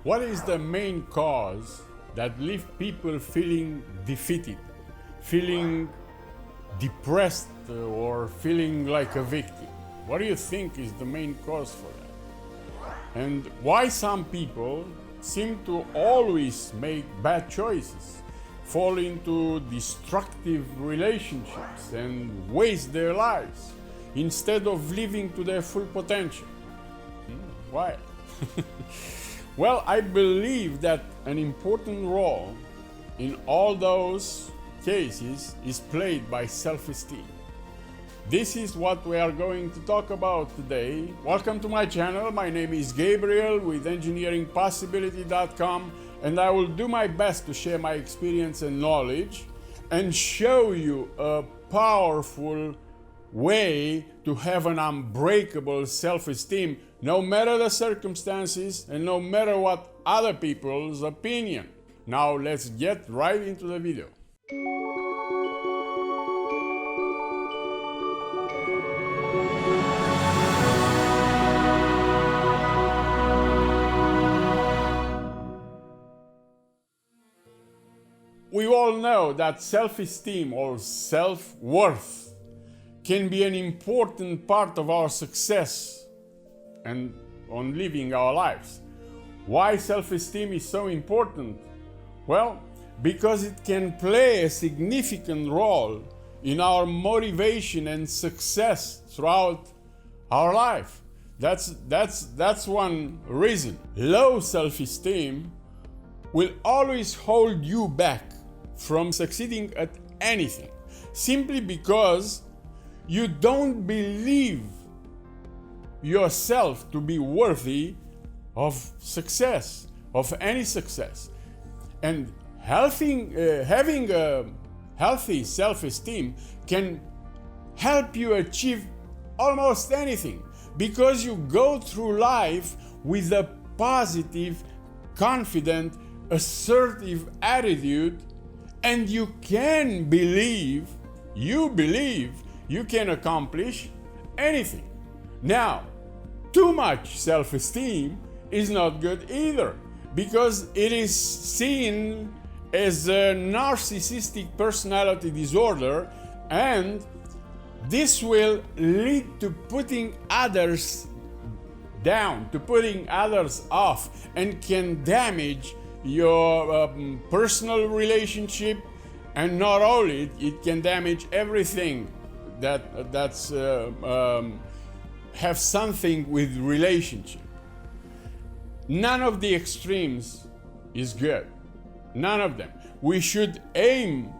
What is the main cause that leaves people feeling defeated, feeling depressed, or feeling like a victim? What do you think is the main cause for that? And why some people seem to always make bad choices, fall into destructive relationships and waste their lives instead of living to their full potential? Why? Well, I believe that an important role in all those cases is played by self-esteem. This is what we are going to talk about today. Welcome to my channel. My name is Gabriel with engineeringpossibility.com, and I will do my best to share my experience and knowledge and show you a powerful way to have an unbreakable self-esteem, no matter the circumstances and no matter what other people's opinion. Now let's get right into the video. We all know that self-esteem or self-worth can be an important part of our success and on living our lives. Why self-esteem is so important? Well, because it can play a significant role in our motivation and success throughout our life. That's one reason. Low self-esteem will always hold you back from succeeding at anything, simply because you don't believe yourself to be worthy of success, of any success. And having a healthy self-esteem can help you achieve almost anything, because you go through life with a positive, confident, assertive attitude, and you believe you can accomplish anything. Now, too much self-esteem is not good either, because it is seen as a narcissistic personality disorder, and this will lead to putting others down, to putting others off, and can damage your personal relationship, and not only it can damage everything that's have something with relationship. None of the extremes is good. None of them. We should aim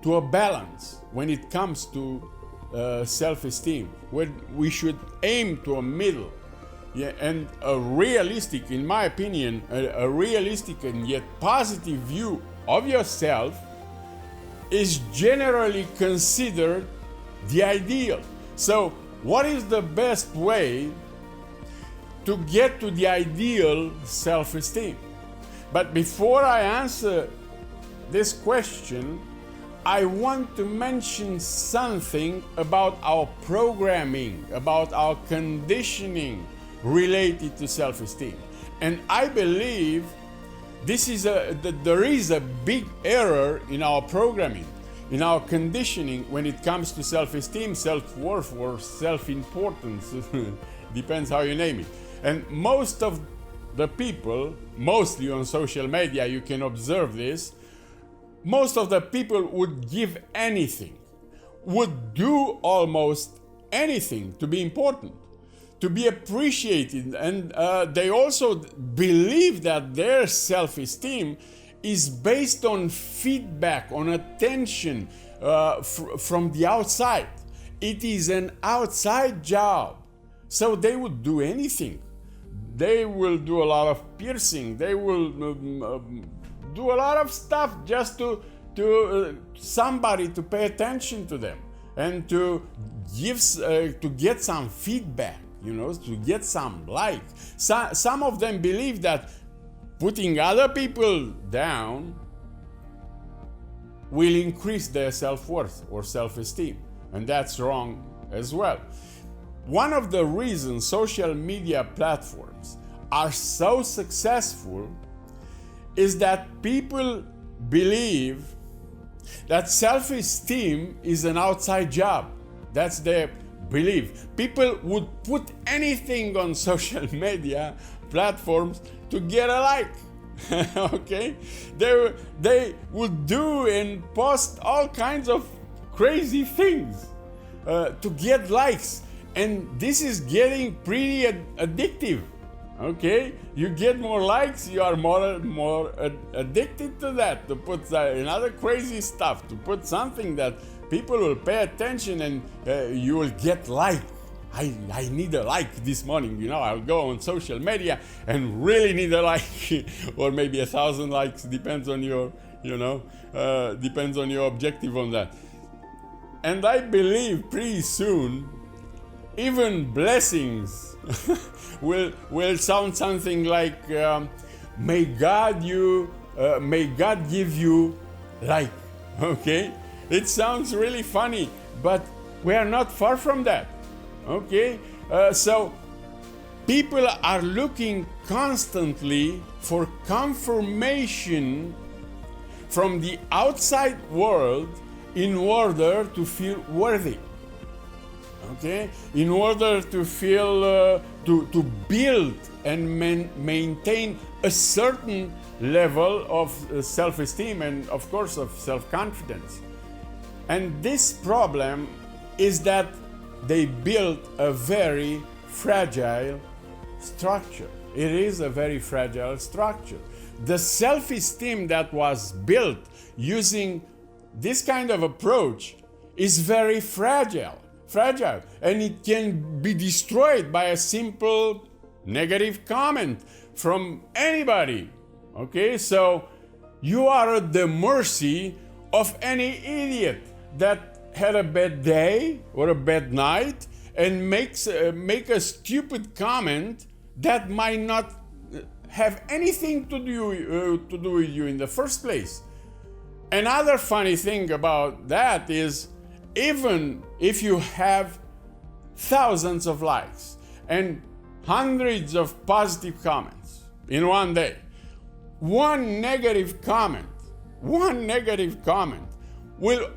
to a balance when it comes to self-esteem. We should aim to a middle. Yeah, and a realistic, in my opinion, a realistic and yet positive view of yourself is generally considered the ideal. So, what is the best way to get to the ideal self-esteem? But before I answer this question, I want to mention something about our programming, about our conditioning related to self-esteem. And I believe there is a big error in our programming, in our conditioning when it comes to self-esteem, self-worth, or self-importance, depends how you name it. And most of the people, mostly on social media, you can observe this, most of the people would give anything, would do almost anything to be important, to be appreciated, and they also believe that their self-esteem is based on feedback, on attention from the outside. It is an outside job, so they would do anything. They will do a lot of piercing, they will do a lot of stuff just to somebody to pay attention to them and to get some feedback. To get some like. Some of them believe that putting other people down will increase their self-worth or self-esteem, and that's wrong as well. One of the reasons social media platforms are so successful is that people believe that self-esteem is an outside job. That's their belief. People would put anything on social media platforms to get a like. Okay? They would do and post all kinds of crazy things to get likes. And this is getting pretty addictive. Okay? You get more likes, you are more addicted to that, to put another crazy stuff, to put something that people will pay attention and you will get like. I need a like this morning, you know, I'll go on social media and really need a like, or maybe 1,000 likes, depends on your, depends on your objective on that. And I believe pretty soon, even blessings will sound something like, may God give you like, okay? It sounds really funny, but we are not far from that. Okay, so people are looking constantly for confirmation from the outside world in order to feel worthy. Okay, in order to feel, to build and maintain a certain level of self-esteem and, of course, of self-confidence. And this problem is that they built a very fragile structure. It is a very fragile structure. The self-esteem that was built using this kind of approach is very fragile, and it can be destroyed by a simple negative comment from anybody. Okay, so you are at the mercy of any idiot that had a bad day or a bad night and make a stupid comment that might not have anything to do with you in the first place. Another funny thing about that is, even if you have thousands of likes and hundreds of positive comments in one day, one negative comment will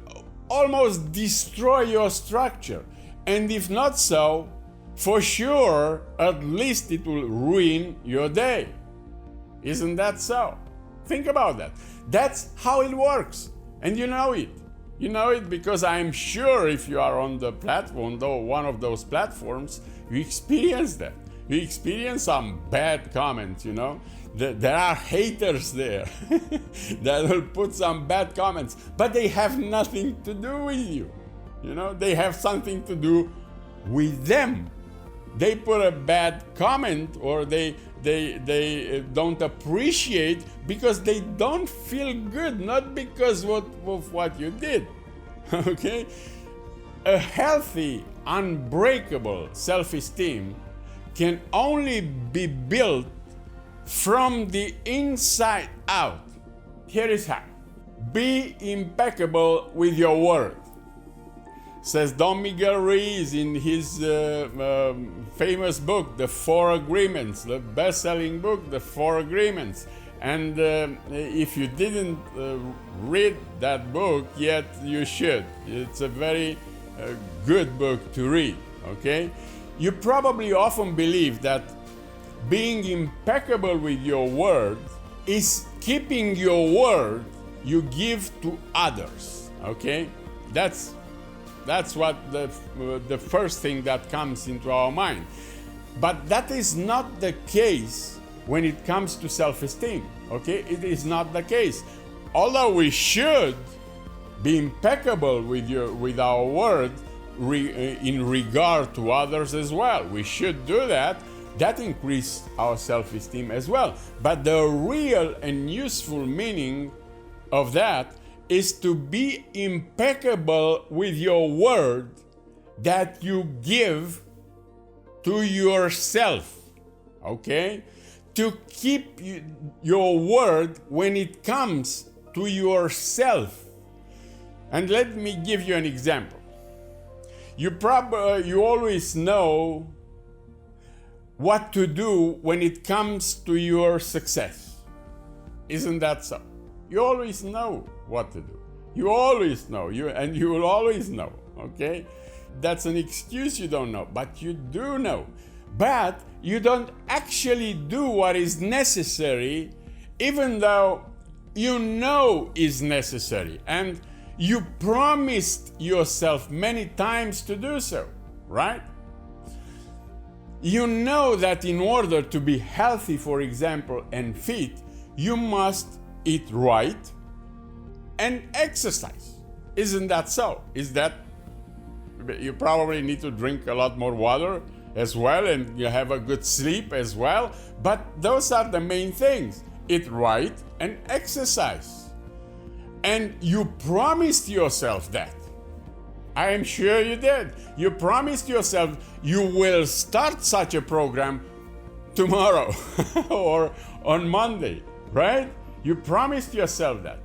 almost destroy your structure. And if not so, for sure, at least it will ruin your day. Isn't that so? Think about that. That's how it works. And you know it. You know it because I'm sure if you are on the platform, though one of those platforms, you experience that. You experience some bad comments, you know. There are haters there that will put some bad comments, but they have nothing to do with you. You know, they have something to do with them. They put a bad comment or they don't appreciate because they don't feel good, not because of what you did. Okay? A healthy, unbreakable self-esteem can only be built from the inside out. Here is how. Be impeccable with your word. Says Don Miguel Ruiz in his famous book, The Four Agreements, the best-selling book, The Four Agreements. And if you didn't read that book yet, you should. It's a very good book to read, okay? You probably often believe that being impeccable with your word is keeping your word you give to others, okay? That's what the first thing that comes into our mind. But that is not the case when it comes to self-esteem, okay? It is not the case. Although we should be impeccable with our word in regard to others as well. We should do that. That increases our self-esteem as well. But the real and useful meaning of that is to be impeccable with your word that you give to yourself, okay? To keep your word when it comes to yourself. And let me give you an example. You always know what to do when it comes to your success. Isn't that so? You always know what to do. You always know, and you will always know, okay? That's an excuse you don't know, but you do know. But you don't actually do what is necessary, even though you know is necessary. And you promised yourself many times to do so, right? You know that in order to be healthy, for example, and fit, you must eat right and exercise. Isn't that so? Is that you probably need to drink a lot more water as well, and you have a good sleep as well. But those are the main things: eat right and exercise. And you promised yourself that. I am sure you did. You promised yourself you will start such a program tomorrow or on Monday, right? You promised yourself that.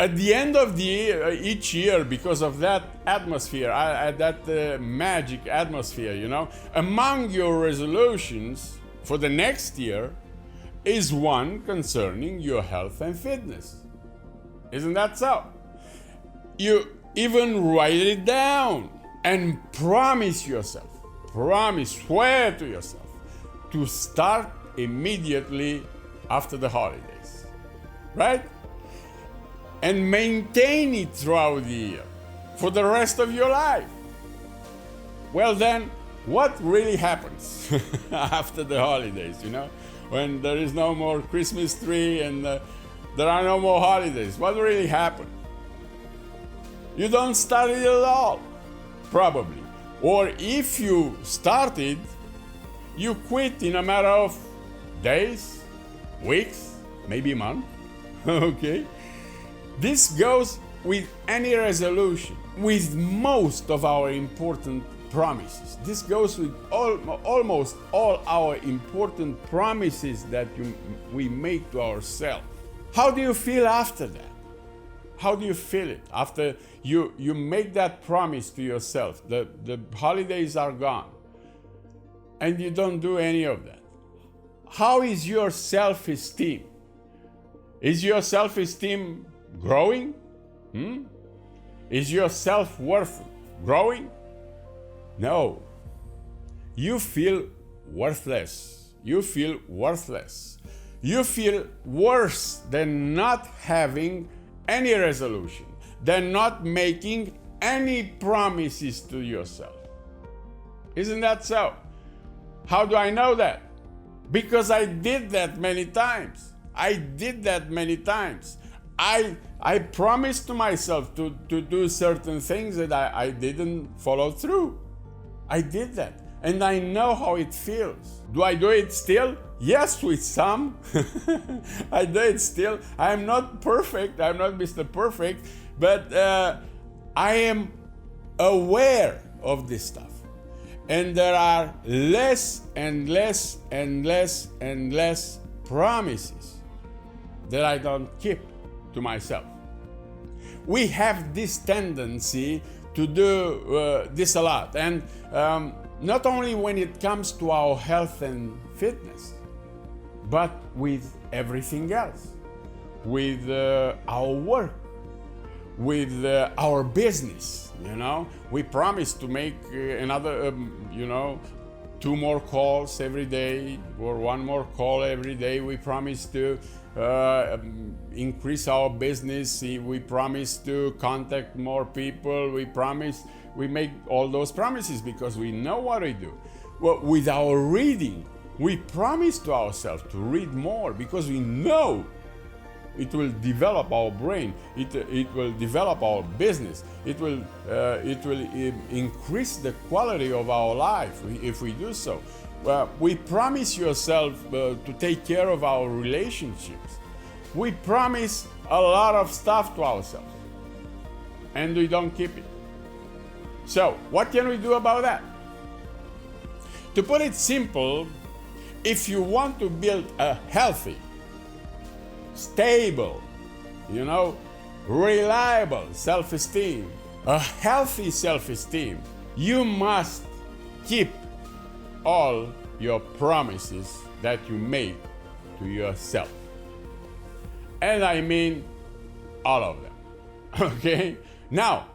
At the end of the year, each year, because of that atmosphere, that magic atmosphere, among your resolutions for the next year is one concerning your health and fitness. Isn't that so? You even write it down and swear to yourself to start immediately after the holidays, right? And maintain it throughout the year for the rest of your life. Well then, what really happens after the holidays, when there is no more Christmas tree and there are no more holidays? What really happens? You don't start it at all, probably. Or if you started, you quit in a matter of days, weeks, maybe a month, okay? This goes with any resolution, with most of our important promises. This goes with almost all our important promises that we make to ourselves. How do you feel after that? How do you feel it after you make that promise to yourself? The holidays are gone and you don't do any of that. How is your self-esteem? Is your self-esteem growing? Is your self-worth growing? No. You feel worthless. You feel worthless. You feel worse than not having any resolution, than not making any promises to yourself. Isn't that so? How do I know that? Because I did that many times. I promised to myself to do certain things that I didn't follow through. I did that. And I know how it feels. Do I do it still? Yes, with some. I do it still. I'm not perfect. I'm not Mr. Perfect. But I am aware of this stuff. And there are less and less and less and less promises that I don't keep to myself. We have this tendency to do this a lot. And not only when it comes to our health and fitness, but with everything else, with our work, with our business. We promise to make another 2 more calls every day or 1 more call every day. We promise to increase our business. We promise to contact more people. We make all those promises because we know what we do. Well, with our reading, we promise to ourselves to read more because we know it will develop our brain. It will develop our business. It will increase the quality of our life if we do so. We promise yourself to take care of our relationships. We promise a lot of stuff to ourselves, and we don't keep it. So, what can we do about that? To put it simple, if you want to build a healthy, stable, reliable self-esteem, a healthy self-esteem, you must keep all your promises that you make to yourself. And I mean all of them. Okay? Now,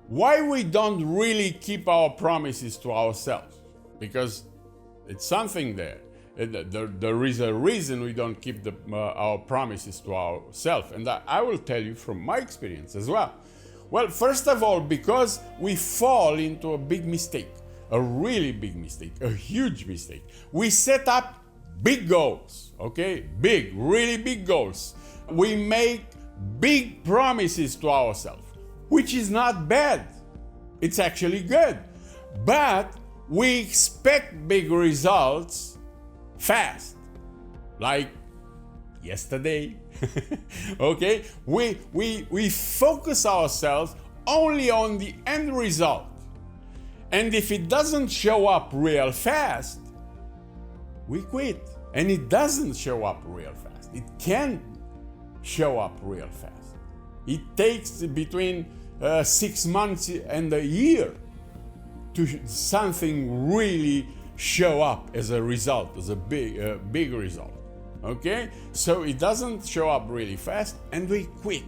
why we don't really keep our promises to ourselves? Because it's something there. There is a reason we don't keep our promises to ourselves. And I will tell you from my experience as well. Well, first of all, because we fall into a big mistake, a really big mistake, a huge mistake. We set up big goals, okay? Big, really big goals. We make big promises to ourselves, which is not bad. It's actually good. But we expect big results fast, like yesterday. Okay? We focus ourselves only on the end result. And if it doesn't show up real fast, we quit. And it doesn't show up real fast. It can't show up real fast. It takes between 6 months and a year to something really show up as a result, as a big result. Okay? So it doesn't show up really fast and we quit.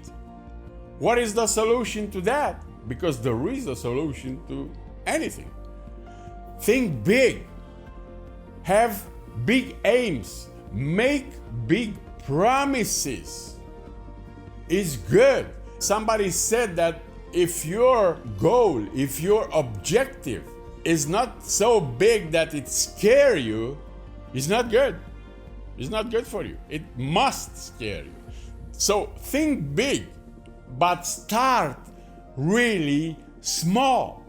What is the solution to that? Because there is a solution to anything. Think big. Have big aims. Make big promises. It's good. Somebody said that if your goal, if your objective is not so big that it scares you, it's not good. It's not good for you. It must scare you. So think big, but start really small.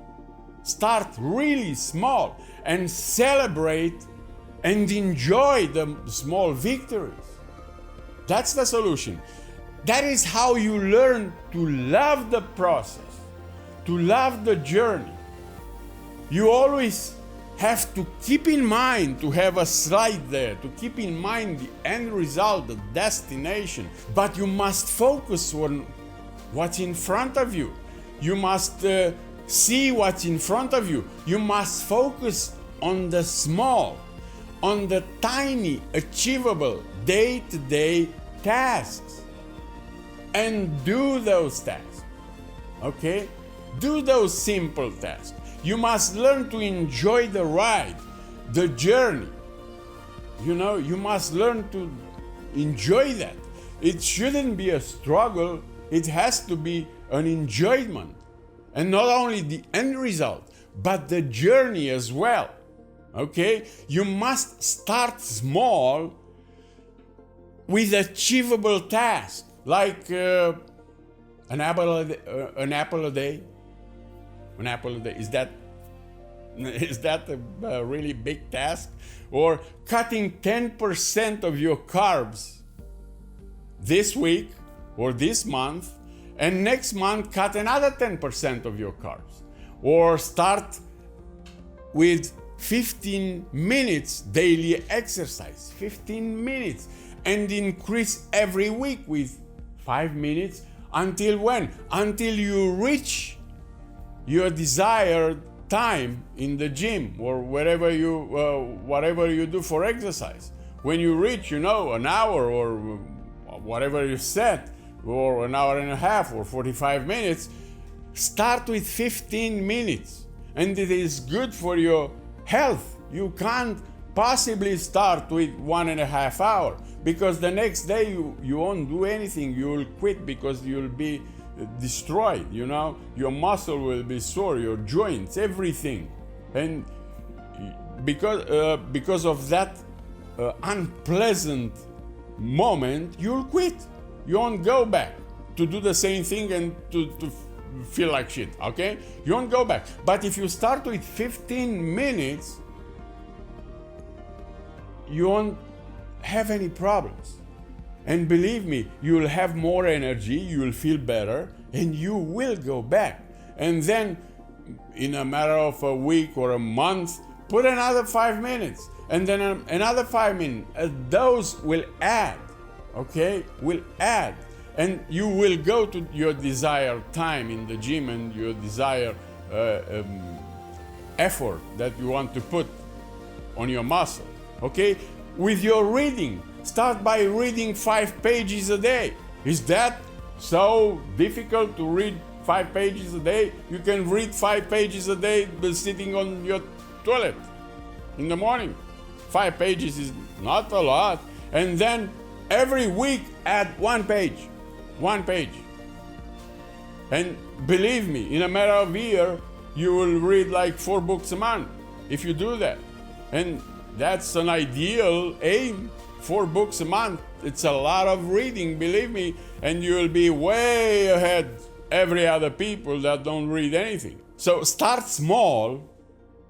Start really small and celebrate and enjoy the small victories. That's the solution. That is how you learn to love the process, to love the journey. You always have to keep in mind, to have a slide there, to keep in mind the end result, the destination. But you must focus on what's in front of you. You must see what's in front of you. You must focus on the small, on the tiny, achievable, day-to-day tasks. And do those tasks. Okay? Do those simple tasks. You must learn to enjoy the ride, the journey. You know, you must learn to enjoy that. It shouldn't be a struggle. It has to be an enjoyment. And not only the end result, but the journey as well. Okay? You must start small with achievable tasks, like an apple a day. An apple a day. Is that a really big task? Or cutting 10% of your carbs this week or this month, and next month cut another 10% of your carbs. Or start with 15 minutes daily exercise, 15 minutes, and increase every week with 5 minutes until when? Until you reach your desired time in the gym or whatever you do for exercise. When you reach, an hour or whatever you set, or an hour and a half or 45 minutes, start with 15 minutes. And it is good for your health. You can't possibly start with 1.5 hours, because the next day you won't do anything. You will quit because you'll be destroyed. Your muscle will be sore, your joints, everything. And because of that unpleasant moment, you'll quit. You won't go back to do the same thing and to feel like shit, okay? You won't go back. But if you start with 15 minutes, you won't have any problems. And believe me, you'll have more energy, you'll feel better, and you will go back. And then, in a matter of a week or a month, put another 5 minutes, and then another 5 minutes. Those will add, okay? Will add. And you will go to your desired time in the gym and your desired effort that you want to put on your muscle. Okay? With your reading, start by reading 5 pages a day. Is that so difficult to read 5 pages a day? You can read 5 pages a day sitting on your toilet in the morning. 5 pages is not a lot. And then every week add 1 page. 1 page. And believe me, in a matter of a year, you will read like 4 books a month if you do that. And that's an ideal aim. 4 books a month. It's a lot of reading, believe me, and you will be way ahead every other people that don't read anything. So start small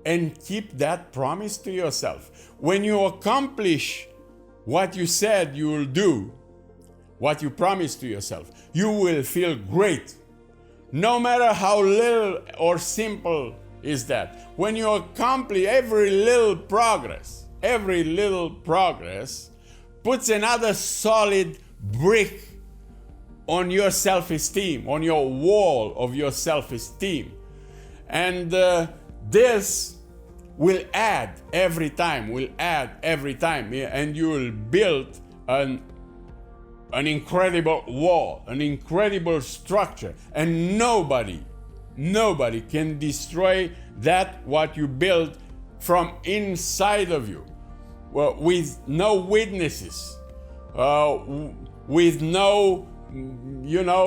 and keep that promise to yourself. When you accomplish what you said you will do, what you promised to yourself, you will feel great. No matter how little or simple is that. When you accomplish every little progress puts another solid brick on your self-esteem, on your wall of your self-esteem. And this will add every time, and you will build an incredible wall, an incredible structure, and nobody can destroy that what you build from inside of you, well, with no witnesses, with no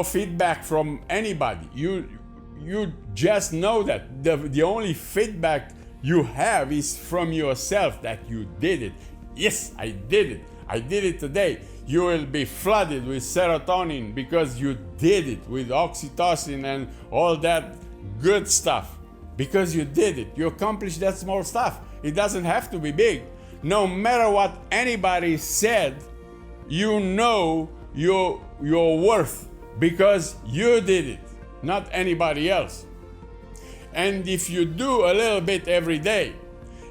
feedback from anybody. You just know that the only feedback you have is from yourself, that you did it. Yes, I did it today. You will be flooded with serotonin because you did it, with oxytocin and all that good stuff, because you did it. You accomplished that small stuff. It doesn't have to be big. No matter what anybody said, you know your worth because you did it, not anybody else. And if you do a little bit every day,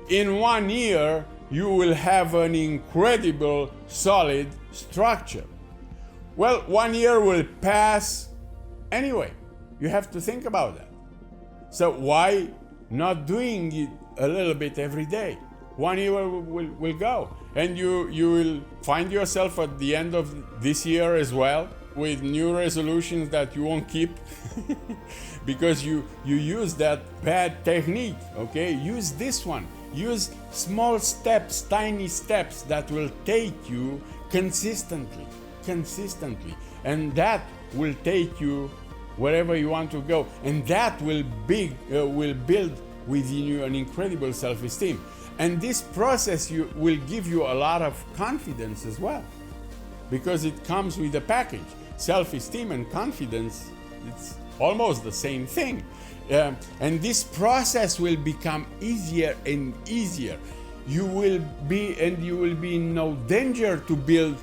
in 1 year, you will have an incredible, solid structure. Well, 1 year will pass anyway. You have to think about that. So why not doing it a little bit every day? 1 year will go. And you will find yourself at the end of this year as well with new resolutions that you won't keep because you use that bad technique. Okay, use this one. Use small steps, tiny steps that will take you consistently, and that will take you wherever you want to go, and that will build within you an incredible self-esteem. And this process will give you a lot of confidence as well, because it comes with a package. Self-esteem and confidence, it's almost the same thing. And this process will become easier and easier. You will be in no danger to build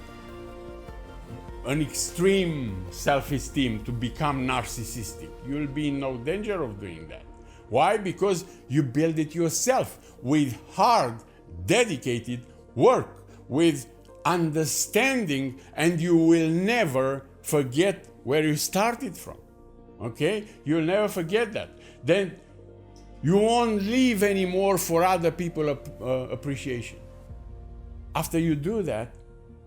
an extreme self-esteem, to become narcissistic. You will be in no danger of doing that. Why? Because you build it yourself with hard, dedicated work, with understanding, and you will never forget where you started from. Okay? You'll never forget that. Then you won't live anymore for other people's appreciation. After you do that,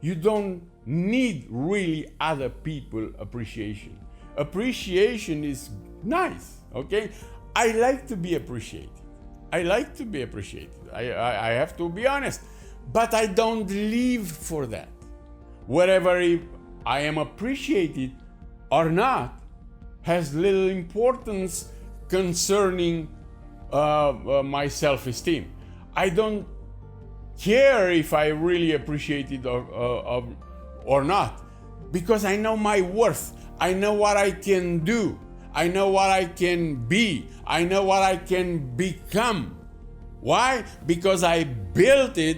you don't need really other people's appreciation. Appreciation is nice, okay? I like to be appreciated. I have to be honest. But I don't live for that. Whether I am appreciated or not has little importance concerning my self-esteem. I don't care if I really appreciate it or not, because I know my worth. I know what I can do. I know what I can be. I know what I can become. Why? Because I built it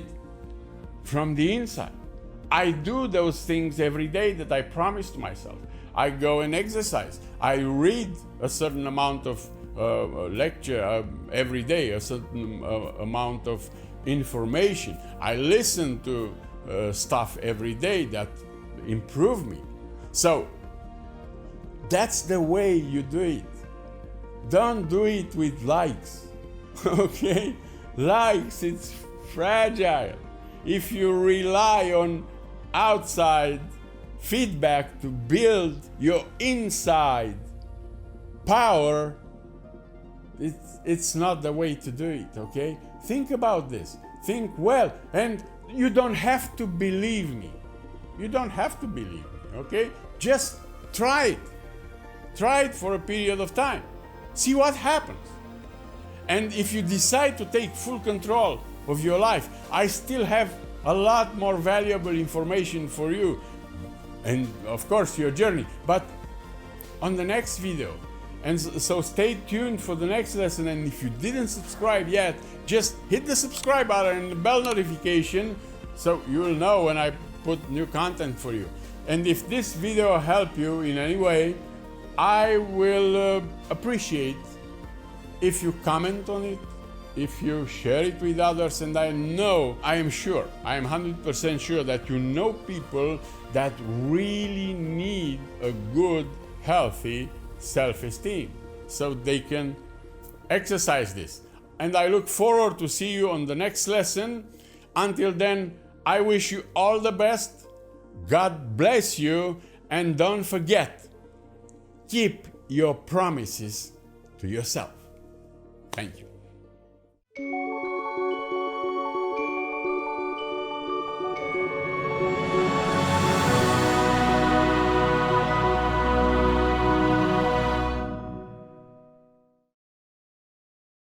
from the inside. I do those things every day that I promised myself. I go and exercise. I read a certain amount of lecture every day, a certain amount of information. I listen to stuff every day that improve me. So that's the way you do it. Don't do it with likes, okay? Likes, it's fragile. If you rely on outside feedback to build your inside power, it's not the way to do it, okay? Think about this. Think well. And you don't have to believe me. You don't have to believe me, okay? Just try it. Try it for a period of time. See what happens. And if you decide to take full control of your life, I still have a lot more valuable information for you. And of course, your journey. But on the next video. And so stay tuned for the next lesson. And if you didn't subscribe yet, just hit the subscribe button and the bell notification so you will know when I put new content for you. And if this video helped you in any way, I will appreciate if you comment on it, if you share it with others, and I am 100% sure that you know people that really need a good, healthy self-esteem so they can exercise this. And I look forward to see you on the next lesson. Until then, I wish you all the best. God bless you, and don't forget, keep your promises to yourself. Thank you.